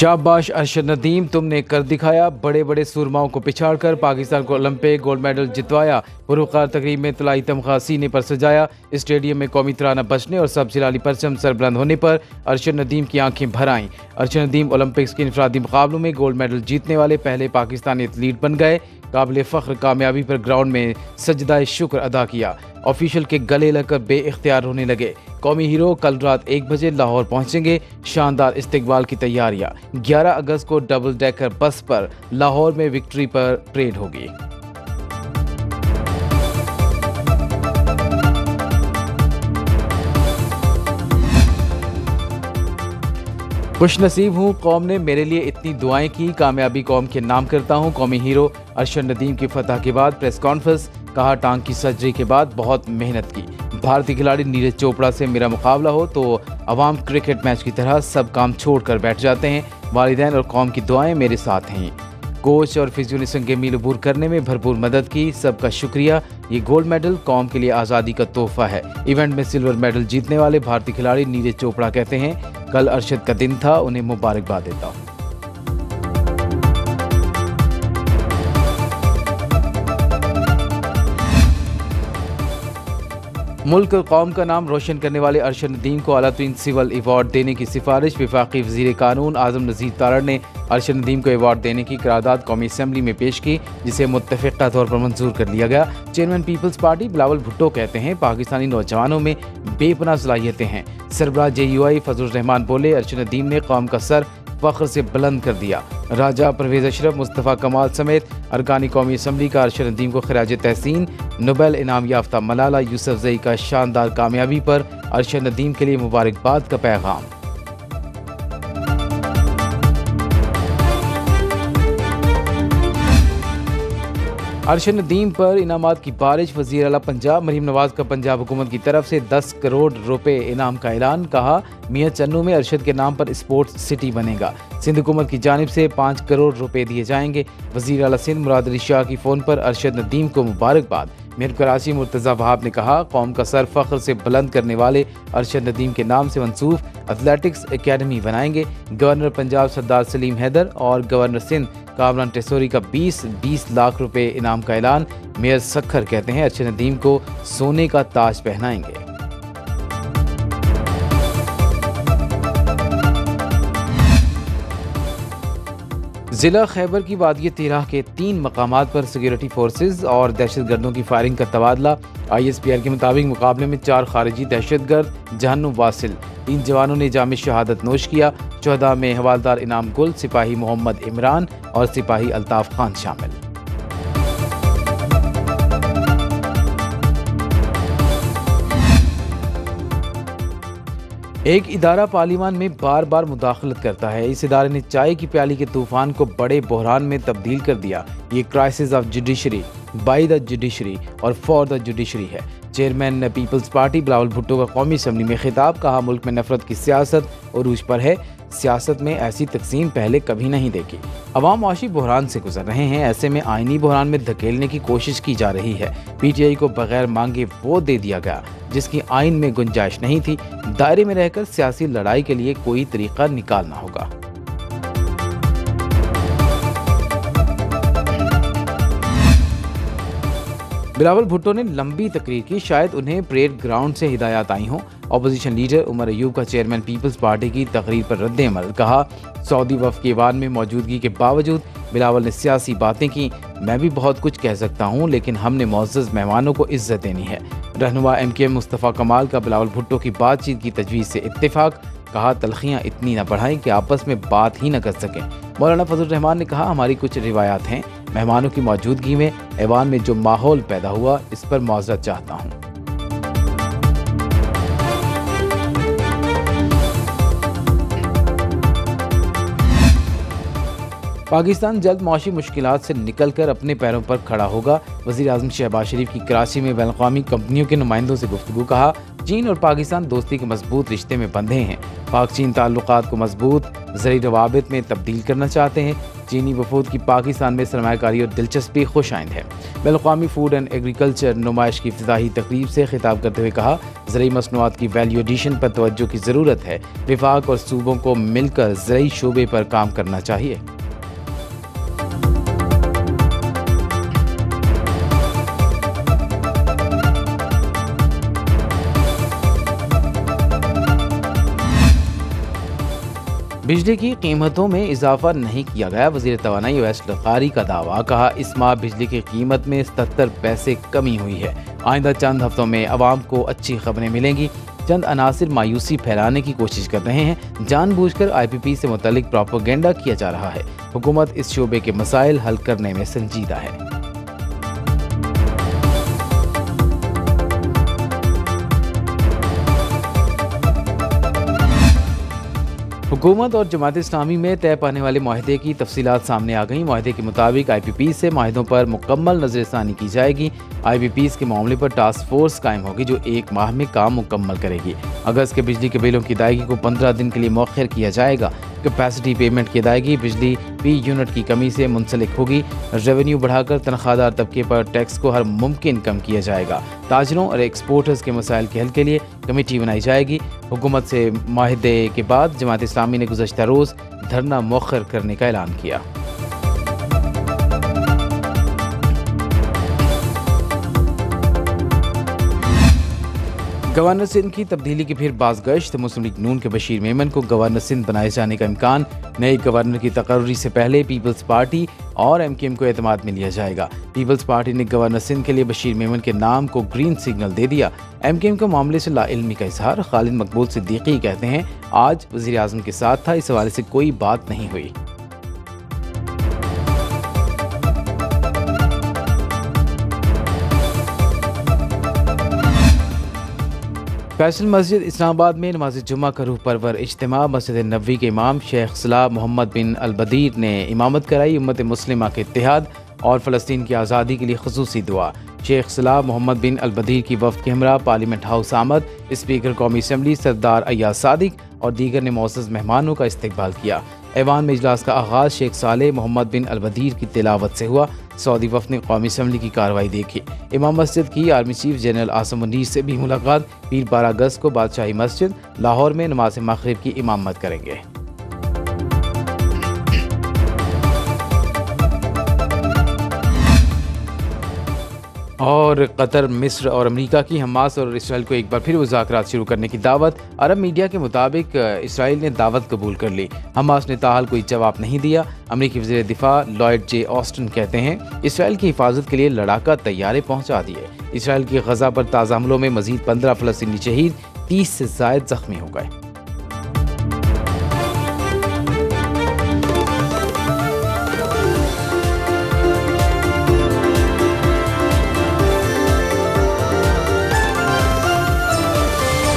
शाबाश अरशद नदीम, तुमने कर दिखाया। बड़े बड़े सुरमाओं को पिछाड़कर पाकिस्तान को ओलंपिक गोल्ड मेडल जितवाया। पुरवकार तकरीब में तलाई तमगा सीने पर सजाया। स्टेडियम में कौमी तराना बजने और सब जिलाली परचम सरबुलंद होने पर अरशद नदीम की आंखें भर आईं। अरशद नदीम ओलंपिक्स के इनफरादी मुकाबलों में गोल्ड मेडल जीतने वाले पहले पाकिस्तानी एथलीट बन गए। काबिल फ़ख्र कामयाबी पर ग्राउंड में सजदा शुक्र अदा किया। ऑफिशियल के गले लगकर बेइख्तियार रोने लगे। कौमी हीरो कल रात 1 बजे लाहौर पहुंचेंगे। शानदार इस्तकबाल की तैयारियां। 11 अगस्त को डबल डेकर बस पर लाहौर में विक्ट्री पर परेड होगी। खुश नसीब हूँ, कौम ने मेरे लिए इतनी दुआएं की। कामयाबी कौम के नाम करता हूँ। कौमी हीरो अरशद नदीम की फतह के बाद प्रेस कॉन्फ्रेंस। कहा, टांग की सर्जरी के बाद बहुत मेहनत की। भारतीय खिलाड़ी नीरज चोपड़ा से मेरा मुकाबला हो तो अवाम क्रिकेट मैच की तरह सब काम छोड़कर बैठ जाते हैं। वालिदैन और कौम की दुआएं मेरे साथ हैं। कोच और फिजियो ने संग मील अबूर करने में भरपूर मदद की। सबका शुक्रिया। ये गोल्ड मेडल कौम के लिए आज़ादी का तोहफा है। इवेंट में सिल्वर मेडल जीतने वाले भारतीय खिलाड़ी नीरज चोपड़ा कहते हैं, कल अरशद का दिन था, उन्हें मुबारकबाद देता हूँ। मुल्क और कौम का नाम रोशन करने वाले अरशद नदीम को आलातरीन सिविल अवार्ड देने की सिफारिश वफाकी वज़ीर कानून आज़म नज़ीर तारड़ ने अरशद नदीम को अवार्ड देने की करारदाद कौमी असम्बली में पेश की, जिसे मुत्तफ़िक़ा तौर पर मंजूर कर लिया गया। Chairman People's Party Bilawal Bhutto कहते हैं, पाकिस्तानी नौजवानों में बेपनाह सलाहियतें हैं। सरबराह JUI फजलुर रहमान बोले, अरशद नदीम ने कौम का सर फ़ख्र से बुलंद कर दिया। राजा परवेज़ अशरफ, मुस्तफ़ा कमाल समेत अरकानी कौमी असम्बली का अरशद नदीम को खिराज तहसीन। नोबेल इनाम याफ्ता मलाला यूसुफ़ज़ई का शानदार कामयाबी पर अरशद नदीम के लिए मुबारकबाद का पैगाम। अरशद नदीम पर इनामात की बारिश। वज़ीर आला पंजाब मरीम नवाज का पंजाब हुकूमत की तरफ से 10 करोड़ रुपए इनाम का ऐलान। कहा, मियां चन्नू में अरशद के नाम पर स्पोर्ट्स सिटी बनेगा। सिंध हुकूमत की जानिब से 5 करोड़ रुपए दिए जाएंगे। वज़ीर आला सिंध मुराद अली शाह की फ़ोन पर अरशद नदीम को मुबारकबाद। मेयर कराची मुर्तज़ा वहाब ने कहा, कौम का सर फ़ख्र से बुलंद करने वाले अरशद नदीम के नाम से मंसूब एथलेटिक्स एकेडमी बनाएंगे। गवर्नर पंजाब सरदार सलीम हैदर और गवर्नर सिंध कामरान टेसोरी का 20 लाख रुपए इनाम का ऐलान। मेयर सखर कहते हैं, अरशद नदीम को सोने का ताज पहनाएंगे। जिला खैबर की वादिय तिराह के 3 मकामात पर सिक्योरिटी फोर्सेज और दहशतगर्दों की फायरिंग का तबादला। ISPR के मुताबिक मुकाबले में 4 खारिजी दहशतगर्द जहन्नुम वासिल 3 जवानों ने जाम शहादत नोश किया। चौदह में हवालदार इनाम गुल, सिपाही मोहम्मद इमरान और सिपाही अल्ताफ खान शामिल। एक इदारा पार्लियामान में बार बार मुदाखलत करता है। इस इदारे ने चाय की प्याली के तूफान को बड़े बहरान में तब्दील कर दिया। ये crisis of judiciary, by the judiciary और फॉर द जुडिशरी है। Chairman People's Party Bilawal Bhutto का कौमी असम्बली में खिताब। कहा, मुल्क में नफरत की सियासत उरूज पर है। सियासत में ऐसी तकसीम पहले कभी नहीं देखी। अवाम माशी बहरान से गुजर रहे हैं। ऐसे में आइनी बहरान में धकेलने की कोशिश की जा रही है। PTI को बगैर मांगे वो दे दिया गया जिसकी आइन में गुंजाइश नहीं थी। दायरे में रहकर सियासी लड़ाई के लिए कोई तरीका निकालना होगा। बिलावल भुट्टो ने लंबी तकरीर की, शायद उन्हें परेड ग्राउंड से हिदायत आई हों। अपोजिशन लीडर उमर अयूब का चेयरमैन पीपल्स पार्टी की तकरीर पर रद्द अमल। कहा, सऊदी वफ़द के ईवान में मौजूदगी के बावजूद बिलावल ने सियासी बातें की। मैं भी बहुत कुछ कह सकता हूँ, लेकिन हमने मुअज़्ज़ज़ मेहमानों को इज्जत देनी है। रहनुमा MKM मुस्तफ़ा कमाल का बिलावल भुट्टो की बातचीत की तजवीज़ से इत्तेफाक। कहा, तलखियाँ इतनी न बढ़ाएं कि आपस में बात ही न कर सकें। मौलाना फजलुर रहमान ने कहा, हमारी कुछ रिवायात हैं। मेहमानों की मौजूदगी में ऐवान में जो माहौल पैदा हुआ, इस पर माज़रत चाहता हूँ। पाकिस्तान जल्द मौशी मुश्किलात से निकलकर अपने पैरों पर खड़ा होगा। वज़ीर आज़म शहबाज शरीफ की कराची में बैनुल-अक़वामी कंपनियों के नुमाइंदों से गुफ्तगू। कहा, चीन और पाकिस्तान दोस्ती के मजबूत रिश्ते में बंधे हैं। पाक चीन ताल्लुकात को मजबूत ज़रूरी रवाबित में तब्दील करना चाहते हैं। चीनी वफूद की पाकिस्तान में सरमायाकारी और दिलचस्पी खुशाइंद है। बैनुल-अक़वामी फूड एंड एग्रीकल्चर नुमाइश की इफ्तिताही तकरीब से खिताब करते हुए कहा, ज़रूरी मसनूआत की वैल्यू एडिशन पर तवज्जो की ज़रूरत है। विफाक और सूबों को मिलकर ज़रूरी शोबे पर काम करना चाहिए। बिजली की कीमतों में इजाफा नहीं किया गया, वज़ीर तवानाई अवैस लग़ारी का दावा। कहा, इस माह बिजली की कीमत में 77 पैसे कमी हुई है। आइंदा चंद हफ्तों में अवाम को अच्छी खबरें मिलेंगी। चंद अनासिर मायूसी फैलाने की कोशिश कर रहे हैं। जानबूझकर IPP से मुतल्लिक प्रोपेगेंडा किया जा रहा है। हुकूमत इस शोबे के मसाइल हल करने में संजीदा है। हुकूमत और जमात इस्लामी में तय पाने वाले माहिदे की तफसीलात सामने आ गई। माहिदे के मुताबिक IPP से माहिदों पर मुकम्मल नजरसानी की जाएगी। IPPs के मामले पर टास्क फोर्स कायम होगी जो 1 माह में काम मुकम्मल करेगी। अगस्त के बिजली के बिलों की अदायगी को 15 दिन के लिए मौखर किया जाएगा। कैपेसिटी पेमेंट की अदायगी बिजली P यूनिट की कमी से मुंसलिक होगी। रेवेन्यू बढ़ाकर तनख्वाहदार तबके पर टैक्स को हर मुमकिन कम किया जाएगा। ताजरों और एक्सपोर्टर्स के मसाइल के हल के लिए कमेटी बनाई जाएगी। हुकूमत से माहिदे के बाद जमात इस्लामी ने गुज़श्ता रोज़ धरना मौखर करने का ऐलान किया। गवर्नर सिंध की तब्दीली की फिर बाज़गश्त। मुस्लिम लीग नून के बशीर मेमन को गवर्नर सिंध बनाए जाने का इम्कान। नए गवर्नर की तकर्री से पहले पीपल्स पार्टी और MKM को एतमाद में लिया जाएगा। पीपल्स पार्टी ने गवर्नर सिंध के लिए बशीर मेमन के नाम को ग्रीन सिग्नल दे दिया। MKM को मामले से लाइल्मी का इजहार। खालिद मकबूल सिद्दीकी कहते हैं, आज वज़ीर आज़म के साथ था, इस हवाले से कोई बात नहीं हुई। फैसल मस्जिद इस्लामाबाद में नमाज जुम्मा का रूह परवर इज्तिमा। मस्जिद नबवी के इमाम शेख सलाह मोहम्मद बिन अल-बदीर ने इमामत कराई। उम्मत मुस्लिमा के इत्तेहाद और फ़लस्तीन की आज़ादी के लिए ख़ुसूसी दुआ। शेख सलाह मोहम्मद बिन अल-बदीर की वफ़द के हमरा पार्लियामेंट हाउस आमद। स्पीकर कौमी असम्बली सरदार अय्याज सादिक और दीगर ने मौसस मेहमानों का इस्तकबाल किया। ऐवान में इजलास का आगाज़ शेख सालेह मोहम्मद बिन अल-बदीर की तिलावत से हुआ। सऊदी वफ़द ने कौमी असम्बली की कार्रवाई देखी। इमाम मस्जिद की army chief general Asim Munir से भी मुलाकात। पीर 12 अगस्त को बादशाही मस्जिद लाहौर में नमाज मगरिब की इमामत करेंगे। और कतर, मिस्र और अमेरिका की हमास और इसराइल को एक बार फिर मुज़ाकरात शुरू करने की दावत। अरब मीडिया के मुताबिक इसराइल ने दावत कबूल कर ली। हमास ने ताहाल कोई जवाब नहीं दिया। अमेरिकी वज़ीर दिफा लॉयड जे ऑस्टिन कहते हैं, इसराइल की हिफाजत के लिए लड़ाका तैयारे पहुंचा दिए। इसराइल की गजा पर ताज़ा हमलों में मजीद 15 फ़लस्तीनी शहीद, 30 से ज़ायद जख्मी हो गए।